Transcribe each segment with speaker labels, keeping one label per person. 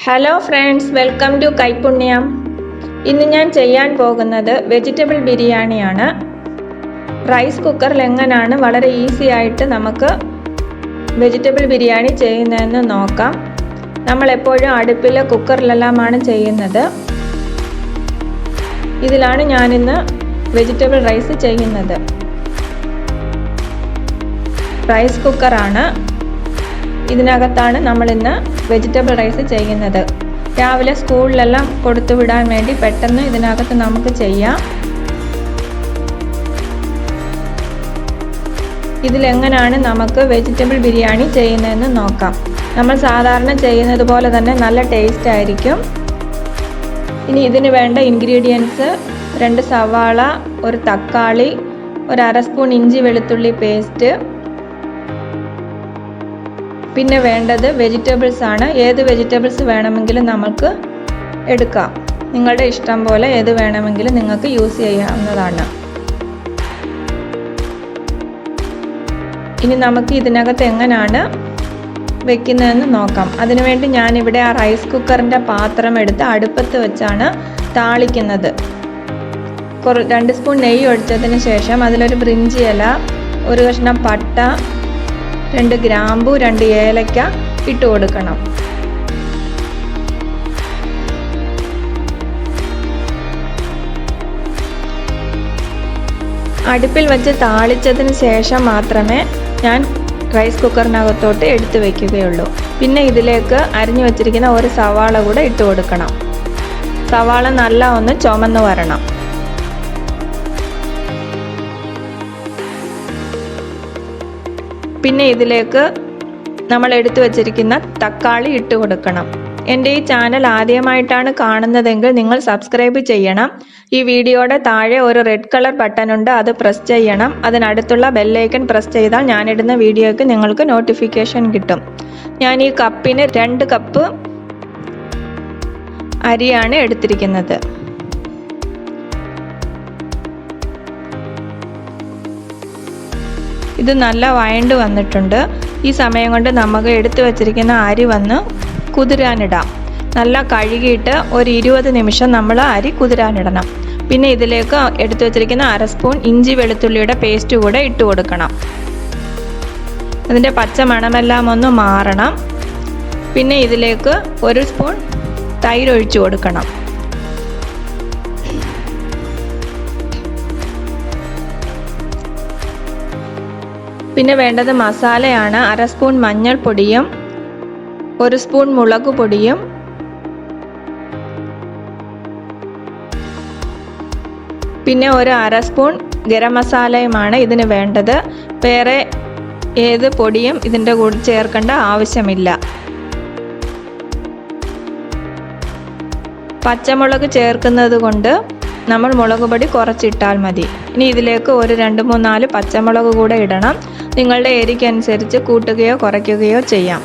Speaker 1: Hello friends, welcome to Kaipunyam. ഇന്ന് ഞാൻ ചെയ്യാൻ പോകുന്നത് വെജിറ്റബിൾ ബിരിയാണിയാണ്. റൈസ് കുക്കറിൽ എങ്ങനെയാണ് വളരെ ഈസി ആയിട്ട് നമുക്ക് വെജിറ്റബിൾ ബിരിയാണി ചെയ്യുന്നതെന്ന് നോക്കാം. നമ്മൾ എപ്പോഴും അടുപ്പിൽ കുക്കറിലെല്ലാമാണ് ചെയ്യുന്നത്. ഇതിലാണ് ഞാനിന്ന് വെജിറ്റബിൾ റൈസ് ചെയ്യുന്നത്. റൈസ് കുക്കറാണ്. ഇതിനകത്താണ് നമ്മളിന്ന് വെജിറ്റബിൾ റൈസ് ചെയ്യുന്നത്. രാവിലെ സ്കൂളിലെല്ലാം കൊടുത്തു വിടാൻ വേണ്ടി പെട്ടെന്ന് ഇതിനകത്ത് നമുക്ക് ചെയ്യാം. ഇതിലെങ്ങനെയാണ് നമുക്ക് വെജിറ്റബിൾ ബിരിയാണി ചെയ്യുന്നതെന്ന് നോക്കാം. നമ്മൾ സാധാരണ ചെയ്യുന്നത് പോലെ തന്നെ നല്ല ടേസ്റ്റ് ആയിരിക്കും. ഇനി ഇതിന് വേണ്ട ഇൻഗ്രീഡിയൻസ്: 2 സവാള, 1 തക്കാളി, 1/2 സ്പൂൺ ഇഞ്ചി വെളുത്തുള്ളി പേസ്റ്റ്. പിന്നെ വേണ്ടത് വെജിറ്റബിൾസ് ആണ്. ഏത് വെജിറ്റബിൾസ് വേണമെങ്കിലും നമുക്ക് എടുക്കാം. നിങ്ങളുടെ ഇഷ്ടം പോലെ ഏത് വേണമെങ്കിലും നിങ്ങൾക്ക് യൂസ് ചെയ്യാവുന്നതാണ്. ഇനി നമുക്ക് ഇതിനകത്ത് എങ്ങനെയാണ് വെക്കുന്നതെന്ന് നോക്കാം. അതിനുവേണ്ടി ഞാനിവിടെ ആ റൈസ് കുക്കറിൻ്റെ പാത്രം എടുത്ത് അടുപ്പത്ത് വെച്ചാണ് താളിക്കുന്നത്. 2 സ്പൂൺ നെയ്യ് ഒഴിച്ചതിന് ശേഷം അതിലൊരു ബ്രിഞ്ചി ഇല, 1 കഷ്ണം പട്ട, 2 ഗ്രാമ്പു, 2 ഏലക്ക ഇട്ട് കൊടുക്കണം. അടുപ്പിൽ വെച്ച് താളിച്ചതിന് ശേഷം മാത്രമേ ഞാൻ റൈസ് കുക്കറിനകത്തോട്ട് എടുത്തു വയ്ക്കുകയുള്ളൂ. പിന്നെ ഇതിലേക്ക് അരിഞ്ഞു വച്ചിരിക്കുന്ന 1 സവാള കൂടെ ഇട്ട് കൊടുക്കണം. സവാള നല്ല ഒന്ന് ചുമന്ന് വരണം. പിന്നെ ഇതിലേക്ക് നമ്മൾ എടുത്തു വച്ചിരിക്കുന്ന തക്കാളി ഇട്ട് കൊടുക്കണം. എൻ്റെ ഈ ചാനൽ ആദ്യമായിട്ടാണ് കാണുന്നതെങ്കിൽ നിങ്ങൾ സബ്സ്ക്രൈബ് ചെയ്യണം. ഈ വീഡിയോയുടെ താഴെ ഒരു റെഡ് കളർ ബട്ടൺ ഉണ്ട്, അത് പ്രസ് ചെയ്യണം. അതിനടുത്തുള്ള ബെല്ലൈക്കൺ പ്രസ് ചെയ്താൽ ഞാനിടുന്ന വീഡിയോയ്ക്ക് നിങ്ങൾക്ക് നോട്ടിഫിക്കേഷൻ കിട്ടും. ഞാൻ ഈ കപ്പിന് 2 കപ്പ് അരിയാണ് എടുത്തിരിക്കുന്നത്. ഇത് നല്ല വഴണ്ട് വന്നിട്ടുണ്ട്. ഈ സമയം കൊണ്ട് നമുക്ക് എടുത്തു വച്ചിരിക്കുന്ന അരി വന്ന് കുതിരാനിടാം. നല്ല കഴുകിയിട്ട് ഒരു 20 നിമിഷം നമ്മൾ അരി കുതിരാനിടണം. പിന്നെ ഇതിലേക്ക് എടുത്തു വച്ചിരിക്കുന്ന 1/2 സ്പൂൺ ഇഞ്ചി വെളുത്തുള്ളിയുടെ പേസ്റ്റ് കൂടെ ഇട്ട് കൊടുക്കണം. അതിൻ്റെ പച്ച മണമെല്ലാം ഒന്ന് മാറണം. പിന്നെ ഇതിലേക്ക് 1 സ്പൂൺ തൈര് ഒഴിച്ചു കൊടുക്കണം. പിന്നെ വേണ്ടത് മസാലയാണ്. 1/2 സ്പൂൺ മഞ്ഞൾപ്പൊടിയും 1 സ്പൂൺ മുളക് പൊടിയും പിന്നെ 1/2 സ്പൂൺ ഗരം മസാലയുമാണ് ഇതിന് വേണ്ടത്. വേറെ ഏത് പൊടിയും ഇതിൻ്റെ കൂടെ ചേർക്കേണ്ട ആവശ്യമില്ല. പച്ചമുളക് ചേർക്കുന്നത് കൊണ്ട് നമ്മൾ മുളക് പൊടി കുറച്ചിട്ടാൽ മതി. ഇനി ഇതിലേക്ക് ഒരു 2-3-4 പച്ചമുളക് കൂടെ ഇടണം. നിങ്ങളുടെ എരിക്കനുസരിച്ച് കൂട്ടുകയോ കുറയ്ക്കുകയോ ചെയ്യാം.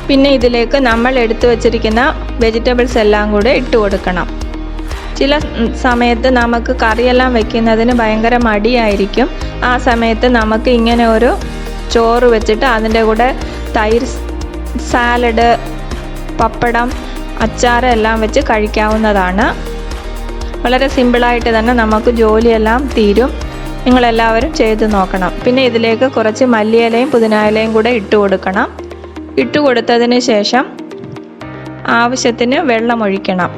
Speaker 1: പിന്നെ ഇതിലേക്ക് നമ്മൾ എടുത്തു വച്ചിരിക്കുന്ന വെജിറ്റബിൾസ് എല്ലാം കൂടെ ഇട്ട് കൊടുക്കണം. ചില സമയത്ത് നമുക്ക് കറിയെല്ലാം വെക്കുന്നതിന് ഭയങ്കര മടിയായിരിക്കും. ആ സമയത്ത് നമുക്ക് ഇങ്ങനെ ഒരു ചോറ് വെച്ചിട്ട് അതിൻ്റെ കൂടെ തൈര്, സാലഡ്, പപ്പടം, അച്ചാർ എല്ലാം വെച്ച് കഴിക്കാവുന്നതാണ്. വളരെ സിമ്പിളായിട്ട് തന്നെ നമുക്ക് ജോലിയെല്ലാം തീരും. നിങ്ങളെല്ലാവരും ചെയ്ത് നോക്കണം. പിന്നെ ഇതിലേക്ക് കുറച്ച് മല്ലിയിലയും പുതിനയിലയും കൂടെ ഇട്ട് കൊടുക്കണം. ഇട്ട് കൊടുത്തതിന് ശേഷം ആവശ്യത്തിന് വെള്ളം ഒഴിക്കണം.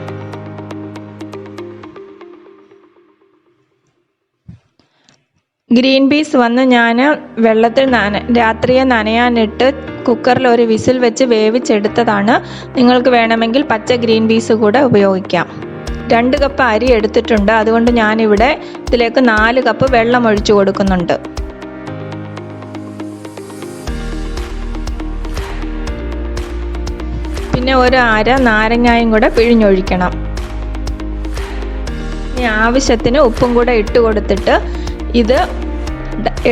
Speaker 1: ഗ്രീൻ പീസ് വന്ന് ഞാൻ വെള്ളത്തിൽ രാത്രിയെ നനയാനിട്ട് കുക്കറിൽ ഒരു വിസിൽ വെച്ച് വേവിച്ചെടുത്തതാണ്. നിങ്ങൾക്ക് വേണമെങ്കിൽ പച്ച ഗ്രീൻ പീസ് കൂടെ ഉപയോഗിക്കാം. 2 കപ്പ് അരി എടുത്തിട്ടുണ്ട്. അതുകൊണ്ട് ഞാനിവിടെ ഇതിലേക്ക് 4 കപ്പ് വെള്ളം ഒഴിച്ചു കൊടുക്കുന്നുണ്ട്. പിന്നെ 1/2 നാരങ്ങയും കൂടെ പിഴിഞ്ഞൊഴിക്കണം. ഇനി ആവശ്യത്തിന് ഉപ്പും കൂടെ ഇട്ട് കൊടുത്തിട്ട് ഇത്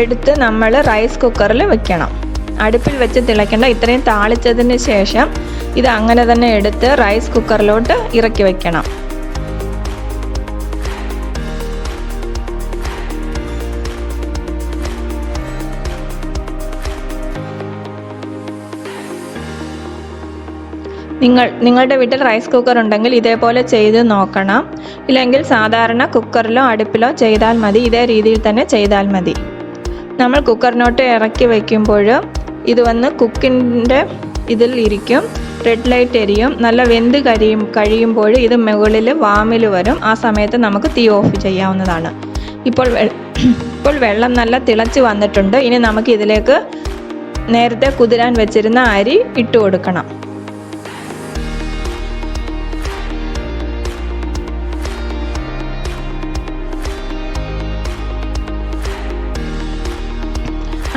Speaker 1: എടുത്ത് നമ്മൾ റൈസ് കുക്കറിൽ വെക്കണം. അടുപ്പിൽ വെച്ച് തിളയ്ക്കേണ്ട. ഇത്രയും താളിച്ചതിന് ശേഷം ഇത് അങ്ങനെ തന്നെ എടുത്ത് റൈസ് കുക്കറിലോട്ട് ഇറക്കി വെക്കണം. നിങ്ങളുടെ വീട്ടിൽ റൈസ് കുക്കർ ഉണ്ടെങ്കിൽ ഇതേപോലെ ചെയ്ത് നോക്കണം. ഇല്ലെങ്കിൽ സാധാരണ കുക്കറിലോ അടുപ്പിലോ ചെയ്താൽ മതി. ഇതേ രീതിയിൽ തന്നെ ചെയ്താൽ മതി. നമ്മൾ കുക്കറിനോട്ട് ഇറക്കി വയ്ക്കുമ്പോൾ ഇത് വന്ന് കുക്കിൻ്റെ ഇതിൽ ഇരിക്കും. റെഡ് ലൈറ്റ് എരിയും. നല്ല വെന്ത് കഴിയുമ്പോൾ ഇത് മുകളിൽ വാമിൽ വരും. ആ സമയത്ത് നമുക്ക് തീ ഓഫ് ചെയ്യാവുന്നതാണ്. ഇപ്പോൾ വെള്ളം നല്ല തിളച്ച് വന്നിട്ടുണ്ട്. ഇനി നമുക്ക് ഇതിലേക്ക് നേരത്തെ കുതിരാൻ വെച്ചിരുന്ന അരി ഇട്ട് കൊടുക്കണം.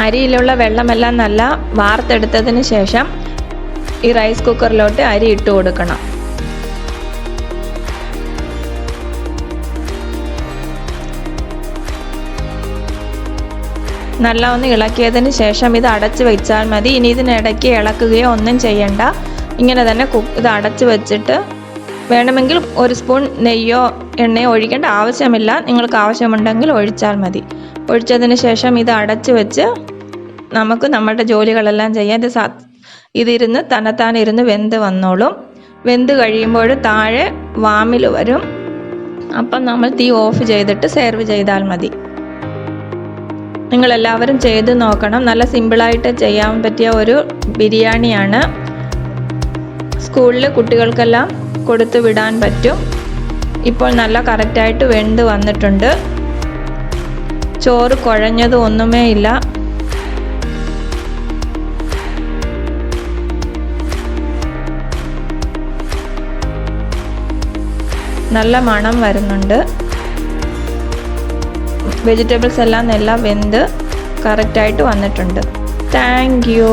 Speaker 1: അരിയിലുള്ള വെള്ളമെല്ലാം നല്ല വാർത്തെടുത്തതിന് ശേഷം ഈ റൈസ് കുക്കറിലോട്ട് അരി ഇട്ട് കൊടുക്കണം. നല്ല ഒന്ന് ഇളക്കിയതിന് ശേഷം ഇത് അടച്ച് വെച്ചാൽ മതി. ഇനി ഇതിനിടയ്ക്ക് ഇളക്കുകയോ ഒന്നും ചെയ്യണ്ട. ഇങ്ങനെ തന്നെ ഇത് അടച്ച് വെച്ചിട്ട് വേണമെങ്കിൽ ഒരു സ്പൂൺ നെയ്യോ എണ്ണയോ ഒഴിക്കേണ്ട ആവശ്യമില്ല. നിങ്ങൾക്ക് ആവശ്യമുണ്ടെങ്കിൽ ഒഴിച്ചാൽ മതി. ഒഴിച്ചതിന് ശേഷം ഇത് അടച്ച് വെച്ച് നമുക്ക് നമ്മുടെ ജോലികളെല്ലാം ചെയ്യാൻ ഇതിരുന്ന് തന്നത്താനിരുന്ന് വെന്ത് വന്നോളും. വെന്ത് കഴിയുമ്പോൾ താഴെ വാമിൽ വരും. അപ്പം നമ്മൾ തീ ഓഫ് ചെയ്തിട്ട് സെർവ് ചെയ്താൽ മതി. നിങ്ങളെല്ലാവരും ചെയ്ത് നോക്കണം. നല്ല സിമ്പിളായിട്ട് ചെയ്യാൻ പറ്റിയ ഒരു ബിരിയാണിയാണ്. സ്കൂളിൽ കുട്ടികൾക്കെല്ലാം കൊടുത്തു വിടാൻ പറ്റും. ഇപ്പോൾ നല്ല കറക്റ്റായിട്ട് വെന്ത് വന്നിട്ടുണ്ട്. ചോറ് കുഴഞ്ഞത് ഒന്നുമേ ഇല്ല. നല്ല മണം വരുന്നുണ്ട്. വെജിറ്റബിൾസ് എല്ലാം നല്ല വെന്ത് കറക്റ്റായിട്ട് വന്നിട്ടുണ്ട്. Thank you.